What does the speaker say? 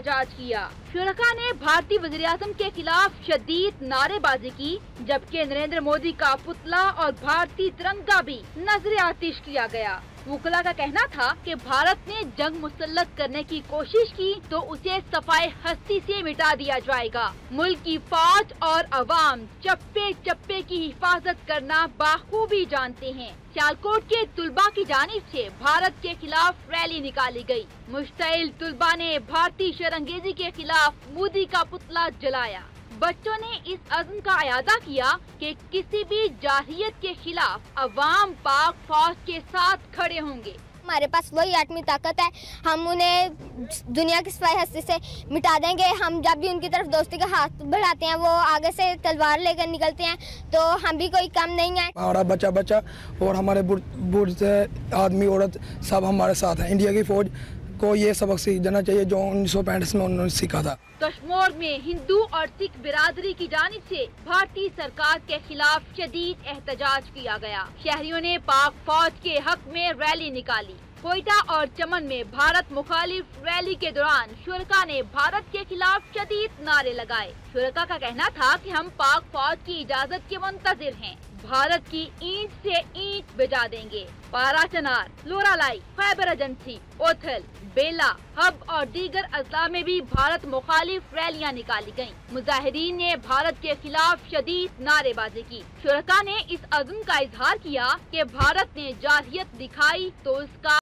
एहतजाज किया। शुरका ने भारतीय वज़ीर-ए-आज़म के खिलाफ शदीद नारेबाजी की, जबकि नरेंद्र मोदी का पुतला और भारतीय तिरंगा भी नजर आतिश किया गया। वुकला का कहना था कि भारत ने जंग मुसल्लत करने की कोशिश की तो उसे सफाई हस्ती से मिटा दिया जाएगा। मुल्क की फौज और अवाम चप्पे चप्पे की हिफाजत करना बाखूबी जानते हैं। सियालकोट के तुलबा की जानिब से भारत के खिलाफ रैली निकाली गई। मुश्ताइल तुलबा ने भारतीय शरंगेजी के खिलाफ मोदी का पुतला जलाया। बच्चों ने इस अज़्म का इयादा किया कि किसी भी जाहिलियत के खिलाफ अवाम पाक फौज के साथ खड़े होंगे। हमारे पास वही आत्मी ताकत है, हम उन्हें दुनिया की सफाई हस्ती से मिटा देंगे। हम जब भी उनकी तरफ दोस्ती का हाथ बढ़ाते हैं, वो आगे से तलवार लेकर निकलते हैं, तो हम भी कोई कम नहीं है। हमारा बच्चा और हमारे बुजुर्ग आदमी औरत सब हमारे साथ हैं। इंडिया की फौज को ये सबक सीख जाना चाहिए जो 1965 में उन्होंने सीखा था। कश्मीर में हिंदू और सिख बिरादरी की जानिब से भारतीय सरकार के खिलाफ शदीद एहतजाज किया गया। शहरियों ने पाक फौज के हक में रैली निकाली। कोयटा और चमन में भारत मुखालिफ रैली के दौरान शुरका ने भारत के खिलाफ शदीद नारे लगाए। शुरका का कहना था कि हम पाक फौज की इजाजत के मुंतजिर हैं, भारत की ईंट से ईंट बजा देंगे। पाराचनार, लोरालाई, खैबर एजेंसी, ओथल, बेला, हब और दीगर अजला में भी भारत मुखालिफ रैलियां निकाली गयी। मुजाहिदीन ने भारत के खिलाफ शदीद नारेबाजी की। शुरका ने इस अज़्म का इजहार किया कि भारत ने जारहियत दिखाई तो उसका